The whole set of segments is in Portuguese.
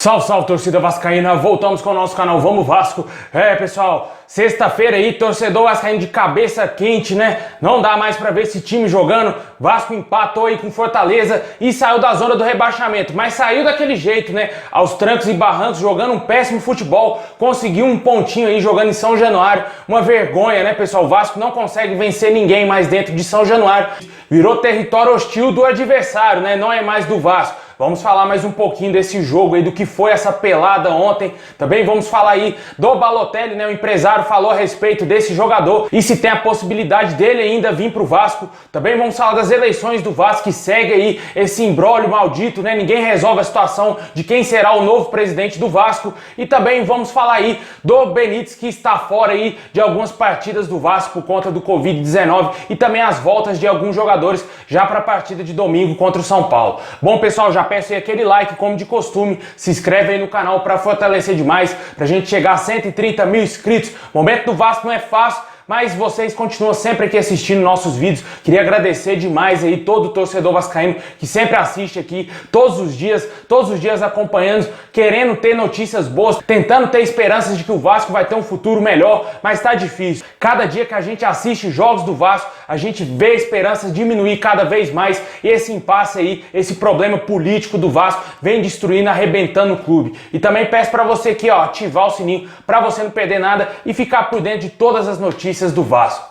Salve, salve, torcida vascaína, voltamos com o nosso canal Vamos Vasco. Pessoal, sexta-feira aí, torcedor vascaíno de cabeça quente, né? Não dá mais pra ver esse time jogando. Vasco empatou aí com Fortaleza e saiu da zona do rebaixamento, mas saiu daquele jeito, né? Aos trancos e barrancos, jogando um péssimo futebol, conseguiu um pontinho aí jogando em São Januário. Uma vergonha, né, pessoal? O Vasco não consegue vencer ninguém mais dentro de São Januário. Virou território hostil do adversário, né? Não é mais do Vasco. Vamos falar mais um pouquinho desse jogo aí, do que foi essa pelada ontem. Também vamos falar aí do Balotelli, né? O empresário falou a respeito desse jogador e se tem a possibilidade dele ainda vir pro Vasco. Também vamos falar das eleições do Vasco, que segue aí esse imbróglio maldito, né? Ninguém resolve a situação de quem será o novo presidente do Vasco. E também vamos falar aí do Benítez, que está fora aí de algumas partidas do Vasco por conta do Covid-19 e também as voltas de alguns jogadores já para a partida de domingo contra o São Paulo. Bom, pessoal, já peço aí aquele like, como de costume, se inscreve aí no canal para fortalecer demais, pra gente chegar a 130 mil inscritos. O momento do Vasco não é fácil, mas vocês continuam sempre aqui assistindo nossos vídeos. Queria agradecer demais aí todo o torcedor vascaíno que sempre assiste aqui todos os dias acompanhando, querendo ter notícias boas, tentando ter esperanças de que o Vasco vai ter um futuro melhor, mas tá difícil. Cada dia que a gente assiste jogos do Vasco, a gente vê a esperança diminuir cada vez mais, e esse impasse aí, esse problema político do Vasco vem destruindo, arrebentando o clube. E também peço para você aqui, ó, ativar o sininho para você não perder nada e ficar por dentro de todas as notícias do Vasco.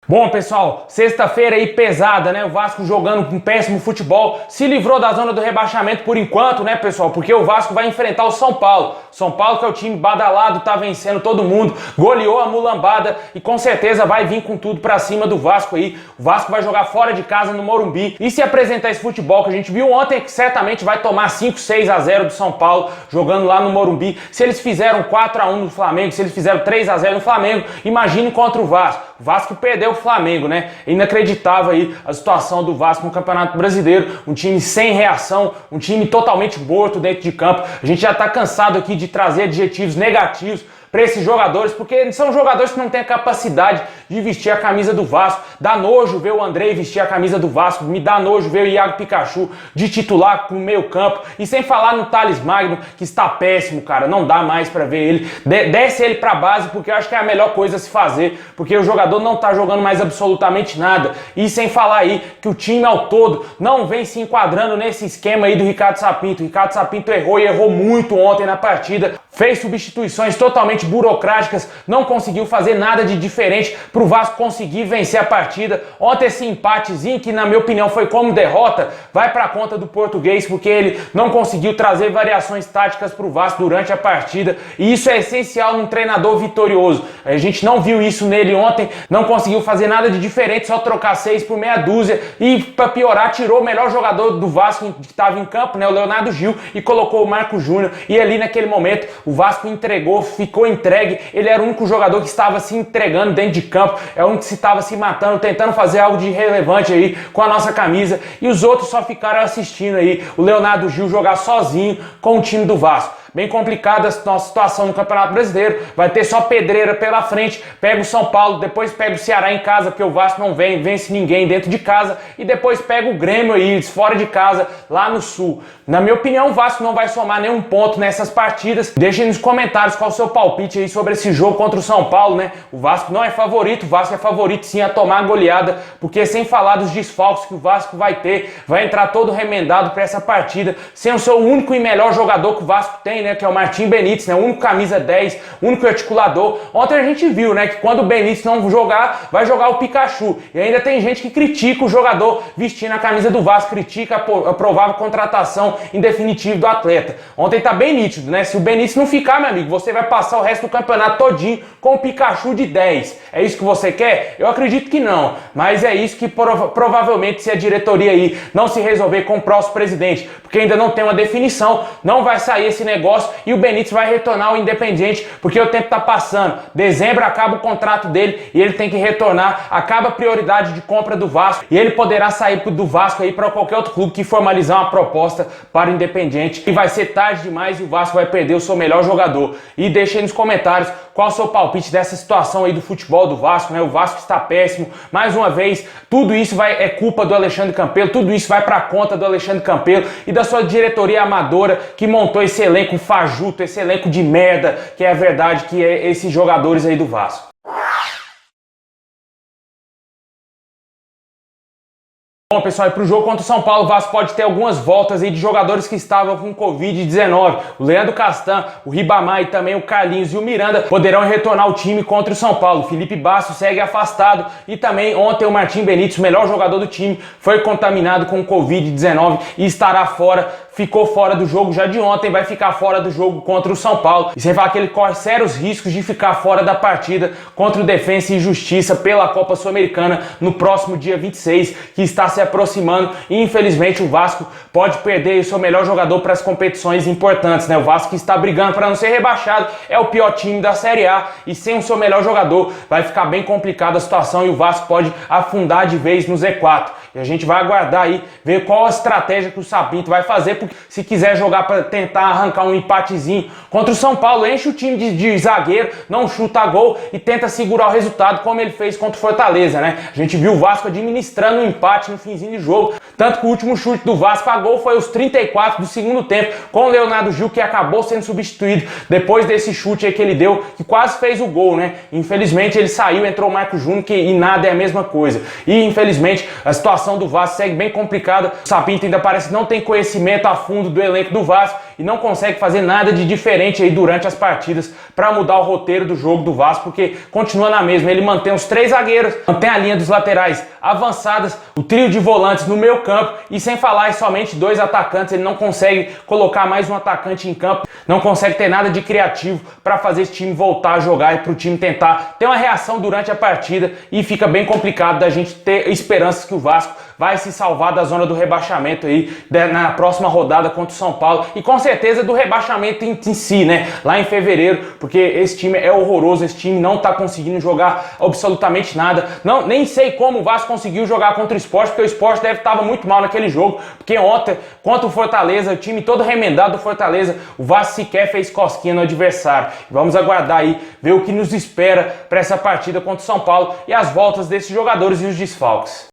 Bom, pessoal, sexta-feira aí pesada, né? O Vasco jogando um péssimo futebol, se livrou da zona do rebaixamento por enquanto, né, pessoal? Porque o Vasco vai enfrentar o São Paulo. São Paulo, que é o time badalado, tá vencendo todo mundo, goleou a mulambada e com certeza vai vir com tudo pra cima do Vasco aí. O Vasco vai jogar fora de casa no Morumbi e se apresentar esse futebol que a gente viu ontem, que certamente vai tomar 5-6-0 do São Paulo, jogando lá no Morumbi. Se eles fizeram 4-1 no Flamengo, se eles fizeram 3-0 no Flamengo, imagine contra o Vasco. O Vasco perdeu o Flamengo, né? É inacreditável aí a situação do Vasco no Campeonato Brasileiro, um time sem reação, um time totalmente morto dentro de campo. A gente já tá cansado aqui de trazer adjetivos negativos para esses jogadores, porque são jogadores que não têm a capacidade de vestir a camisa do Vasco. Dá nojo ver o Andrei vestir a camisa do Vasco, me dá nojo ver o Iago Pikachu de titular no meio campo, e sem falar no Thales Magno, que está péssimo, cara, não dá mais para ver ele. Desce ele para base, porque eu acho que é a melhor coisa a se fazer, porque o jogador não tá jogando mais absolutamente nada. E sem falar aí que o time ao todo não vem se enquadrando nesse esquema aí do Ricardo Sapinto. O Ricardo Sapinto errou e errou muito ontem na partida, fez substituições totalmente burocráticas, não conseguiu fazer nada de diferente pro Vasco conseguir vencer a partida. Ontem esse empatezinho, que na minha opinião foi como derrota, vai pra conta do português, porque ele não conseguiu trazer variações táticas pro Vasco durante a partida, e isso é essencial num treinador vitorioso. A gente não viu isso nele ontem, não conseguiu fazer nada de diferente, só trocar 6 por meia dúzia, e pra piorar, tirou o melhor jogador do Vasco que estava em campo, né, o Leonardo Gil, e colocou o Marco Júnior, e ali naquele momento o Vasco entregou, ficou entregue. Ele era o único jogador que estava se entregando dentro de campo, é o único que estava se matando, tentando fazer algo de relevante aí com a nossa camisa, e os outros só ficaram assistindo aí o Leonardo Gil jogar sozinho com o time do Vasco. Bem complicada a nossa situação no Campeonato Brasileiro, vai ter só pedreira pela frente. Pega o São Paulo, depois pega o Ceará em casa, porque o Vasco não vence ninguém dentro de casa, e depois pega o Grêmio aí, fora de casa, lá no Sul. Na minha opinião, o Vasco não vai somar nenhum ponto nessas partidas. Deixem nos comentários qual o seu palpite aí sobre esse jogo contra o São Paulo, né? O Vasco não é favorito, o Vasco é favorito sim a tomar a goleada, porque sem falar dos desfalques que o Vasco vai ter, vai entrar todo remendado para essa partida, sem o seu único e melhor jogador que o Vasco tem, né, que é o Martim Benítez, né, o único camisa 10, o único articulador. Ontem a gente viu, né, que quando o Benítez não jogar, vai jogar o Pikachu. E ainda tem gente que critica o jogador vestindo a camisa do Vasco, critica a provável contratação em definitivo do atleta. Ontem tá bem nítido, né? Se o Benítez não ficar, meu amigo, você vai passar o resto do campeonato todinho com o Pikachu de 10. É isso que você quer? Eu acredito que não, mas é isso que provavelmente, se a diretoria aí não se resolver com o próximo presidente, porque ainda não tem uma definição, não vai sair esse negócio e o Benítez vai retornar ao Independiente, porque o tempo tá passando. Dezembro acaba o contrato dele e ele tem que retornar, acaba a prioridade de compra do Vasco e ele poderá sair do Vasco aí para qualquer outro clube que formalizar uma proposta para o Independiente, e vai ser tarde demais e o Vasco vai perder o seu melhor jogador. E deixem nos comentários qual o seu palpite dessa situação aí do futebol do Vasco, né? O Vasco está péssimo, mais uma vez, tudo isso é culpa do Alexandre Campelo, tudo isso vai para conta do Alexandre Campelo e da sua diretoria amadora que montou esse elenco fajuto, esse elenco de merda, que é a verdade, que é esses jogadores aí do Vasco. Bom, pessoal, e para o jogo contra o São Paulo, o Vasco pode ter algumas voltas aí de jogadores que estavam com Covid-19. O Leandro Castan, o Ribamar e também o Carlinhos e o Miranda poderão retornar ao time contra o São Paulo. O Felipe Basso segue afastado e também ontem o Martim Benítez, o melhor jogador do time, foi contaminado com Covid-19 e estará fora. Ficou fora do jogo já de ontem, vai ficar fora do jogo contra o São Paulo. E sem falar que ele corre sérios riscos de ficar fora da partida contra o Defensa e Justiça pela Copa Sul-Americana no próximo dia 26, que está se aproximando. E infelizmente o Vasco pode perder o seu melhor jogador para as competições importantes, né? O Vasco que está brigando para não ser rebaixado, é o pior time da Série A e sem o seu melhor jogador vai ficar bem complicada a situação e o Vasco pode afundar de vez no Z4. E a gente vai aguardar aí, ver qual a estratégia que o Sapinto vai fazer, porque se quiser jogar para tentar arrancar um empatezinho contra o São Paulo, enche o time de zagueiro, não chuta gol e tenta segurar o resultado como ele fez contra o Fortaleza, né? A gente viu o Vasco administrando um empate no finzinho de jogo, tanto que o último chute do Vasco a gol foi aos 34 do segundo tempo, com o Leonardo Gil, que acabou sendo substituído depois desse chute aí que ele deu, que quase fez o gol, né? Infelizmente ele saiu, entrou o Marco Júnior, e nada é a mesma coisa. E infelizmente a situação do Vasco segue bem complicada. O Sapinto ainda parece que não tem conhecimento a fundo do elenco do Vasco e não consegue fazer nada de diferente aí durante as partidas para mudar o roteiro do jogo do Vasco, porque continua na mesma. Ele mantém os 3 zagueiros, mantém a linha dos laterais avançadas, o trio de volantes no meio campo e sem falar em somente 2 atacantes. Ele não consegue colocar mais um atacante em campo, não consegue ter nada de criativo para fazer esse time voltar a jogar e para o time tentar ter uma reação durante a partida, e fica bem complicado da gente ter esperanças que o Vasco vai se salvar da zona do rebaixamento aí na próxima rodada contra o São Paulo e com certeza do rebaixamento em si, né? Lá em fevereiro, porque esse time é horroroso, esse time não tá conseguindo jogar absolutamente nada. Não, nem sei como o Vasco conseguiu jogar contra o Sport, porque o Sport deve estar muito mal naquele jogo, porque ontem contra o Fortaleza, o time todo remendado do Fortaleza, o Vasco sequer fez cosquinha no adversário. Vamos aguardar aí, ver o que nos espera para essa partida contra o São Paulo e as voltas desses jogadores e os desfalques.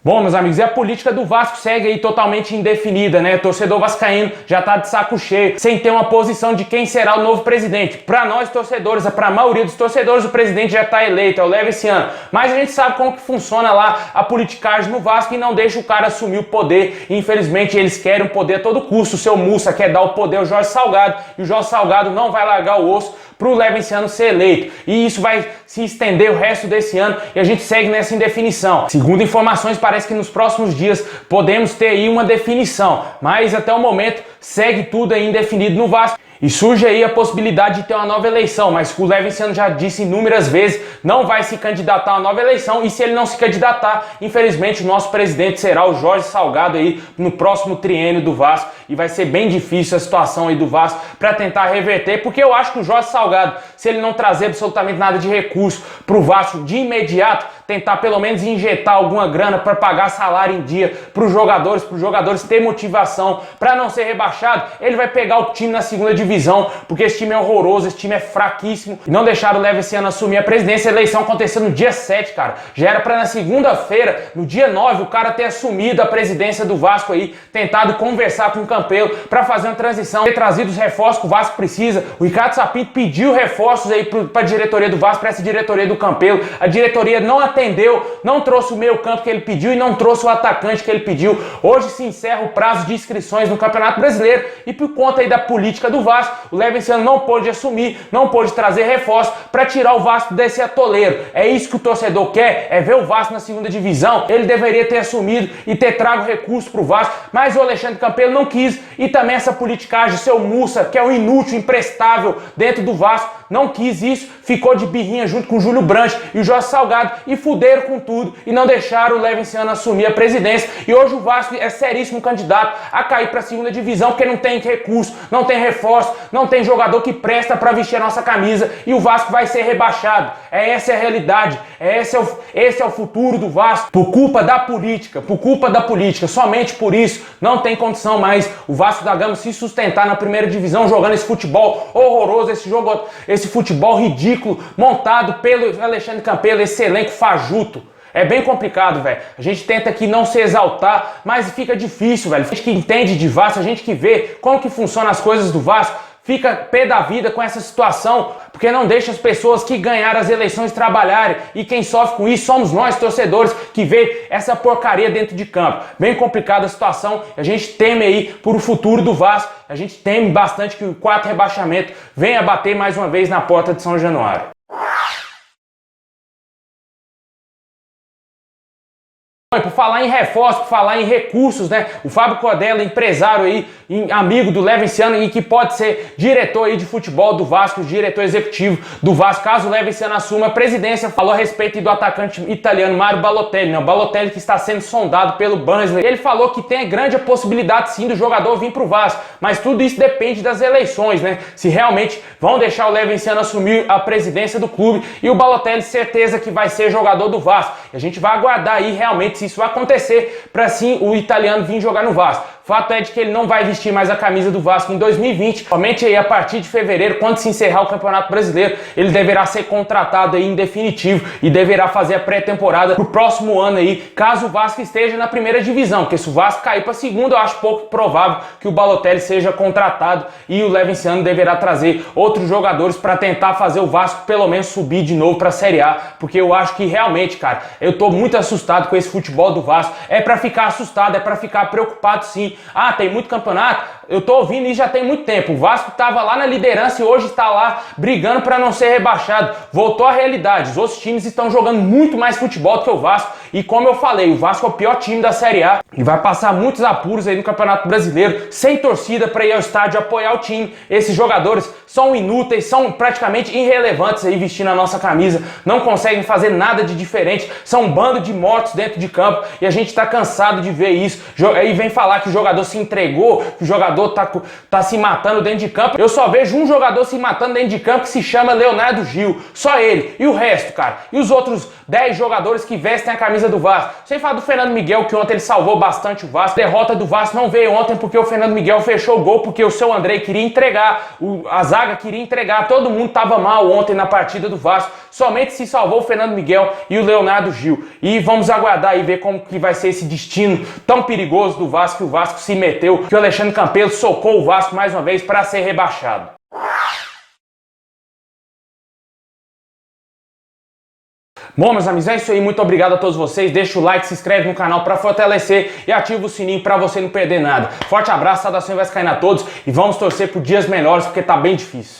Bom, meus amigos, e a política do Vasco segue aí totalmente indefinida, né? O torcedor vascaíno já tá de saco cheio, sem ter uma posição de quem será o novo presidente. Para nós torcedores, para a maioria dos torcedores, o presidente já tá eleito, é o Leva esse ano. Mas a gente sabe como que funciona lá a politicagem no Vasco e não deixa o cara assumir o poder. Infelizmente, eles querem o poder a todo custo. O seu Mussa quer dar o poder ao Jorge Salgado e o Jorge Salgado não vai largar o osso para o Leva esse ano ser eleito. E isso vai se estender o resto desse ano e a gente segue nessa indefinição. Segundo informações, parece que nos próximos dias podemos ter aí uma definição, mas até o momento segue tudo aí indefinido no Vasco. E surge aí a possibilidade de ter uma nova eleição, mas o Leva esse ano já disse inúmeras vezes, não vai se candidatar a uma nova eleição, e se ele não se candidatar, infelizmente o nosso presidente será o Jorge Salgado aí no próximo triênio do Vasco, e vai ser bem difícil a situação aí do Vasco para tentar reverter, porque eu acho que o Jorge Salgado, se ele não trazer absolutamente nada de recurso para o Vasco de imediato, tentar pelo menos injetar alguma grana para pagar salário em dia para os jogadores ter motivação para não ser rebaixado, ele vai pegar o time na segunda divisão, porque esse time é horroroso, esse time é fraquíssimo. E não deixaram o Leva esse ano assumir a presidência. A eleição aconteceu no dia 7, cara. Já era para na segunda-feira, no dia 9, o cara ter assumido a presidência do Vasco aí, tentado conversar com o Campelo para fazer uma transição, ter trazido os reforços que o Vasco precisa. O Ricardo Sapinto pediu reforços aí para a diretoria do Vasco, para essa diretoria do Campelo. A diretoria não atendeu, não trouxe o meio campo que ele pediu e não trouxe o atacante que ele pediu. Hoje se encerra o prazo de inscrições no Campeonato Brasileiro e por conta aí da política do Vasco, o Leva esse ano não pôde assumir, não pôde trazer reforço para tirar o Vasco desse atoleiro. É isso que o torcedor quer, é ver o Vasco na segunda divisão. Ele deveria ter assumido e ter trago recurso para o Vasco, mas o Alexandre Campelo não quis, e também essa politicagem, o seu Mussa, que é um inútil, imprestável dentro do Vasco, não quis isso, ficou de birrinha junto com o Júlio Brandt e o Jorge Salgado e fuderam com tudo e não deixaram o Levinciano assumir a presidência. E hoje o Vasco é seríssimo candidato a cair para a segunda divisão, porque não tem recurso, não tem reforço, não tem jogador que presta para vestir a nossa camisa e o Vasco vai ser rebaixado. Essa é a realidade, esse é o futuro do Vasco, por culpa da política, somente por isso não tem condição mais o Vasco da Gama se sustentar na primeira divisão jogando esse futebol horroroso, esse futebol ridículo montado pelo Alexandre Campelo, esse elenco fajuto. É bem complicado, velho. A gente tenta aqui não se exaltar, mas fica difícil, velho. A gente que entende de Vasco, a gente que vê como que funcionam as coisas do Vasco, fica pé da vida com essa situação, porque não deixa as pessoas que ganharam as eleições trabalharem. E quem sofre com isso somos nós, torcedores, que vê essa porcaria dentro de campo. Bem complicada a situação. A gente teme aí por o futuro do Vasco. A gente teme bastante que o quarto rebaixamento venha bater mais uma vez na porta de São Januário. Por falar em reforço, por falar em recursos, né? O Fábio Codella, empresário aí, amigo do Levinciano e que pode ser diretor aí de futebol do Vasco, diretor executivo do Vasco, caso o Levinciano assuma a presidência, falou a respeito do atacante italiano Mario Balotelli, né? O Balotelli que está sendo sondado pelo Barnsley. Ele falou que tem grande possibilidade sim do jogador vir pro Vasco, mas tudo isso depende das eleições, né? Se realmente vão deixar o Levinciano assumir a presidência do clube e o Balotelli certeza que vai ser jogador do Vasco. E a gente vai aguardar aí realmente se isso vai acontecer para sim o italiano vir jogar no Vasco. Fato é de que ele não vai vestir mais a camisa do Vasco em 2020, somente aí a partir de fevereiro, quando se encerrar o Campeonato Brasileiro, ele deverá ser contratado aí em definitivo e deverá fazer a pré-temporada pro próximo ano aí, caso o Vasco esteja na primeira divisão, porque se o Vasco cair para segunda, eu acho pouco provável que o Balotelli seja contratado e o Levinciano deverá trazer outros jogadores para tentar fazer o Vasco pelo menos subir de novo para a Série A, porque eu acho que realmente, cara, eu tô muito assustado com esse futebol do Vasco. É para ficar assustado, é para ficar preocupado sim. Ah, tem muito campeonato? Eu tô ouvindo isso já tem muito tempo. O Vasco tava lá na liderança e hoje está lá brigando para não ser rebaixado. Voltou à realidade. Os outros times estão jogando muito mais futebol do que o Vasco. E como eu falei, o Vasco é o pior time da Série A e vai passar muitos apuros aí no Campeonato Brasileiro, sem torcida para ir ao estádio apoiar o time. Esses jogadores são inúteis, são praticamente irrelevantes aí vestindo a nossa camisa, não conseguem fazer nada de diferente, são um bando de mortos dentro de campo e a gente tá cansado de ver isso. Aí vem falar que o jogador se entregou, que o jogador tá se matando dentro de campo. Eu só vejo um jogador se matando dentro de campo que se chama Leonardo Gil, só ele. E o resto, cara? E os outros 10 jogadores que vestem a camisa do Vasco? Sem falar do Fernando Miguel, que ontem ele salvou bastante o Vasco. A derrota do Vasco não veio ontem porque o Fernando Miguel fechou o gol, porque o seu Andrei queria entregar, a zaga queria entregar, todo mundo tava mal ontem na partida do Vasco. Somente se salvou o Fernando Miguel e o Leonardo Gil. E vamos aguardar e ver como que vai ser esse destino tão perigoso do Vasco, que o Vasco se meteu, que o Alexandre Campelo socou o Vasco mais uma vez para ser rebaixado. Bom, meus amigos, é isso aí. Muito obrigado a todos vocês. Deixa o like, se inscreve no canal para fortalecer e ativa o sininho para você não perder nada. Forte abraço, saudações vascaína a todos e vamos torcer por dias melhores porque tá bem difícil.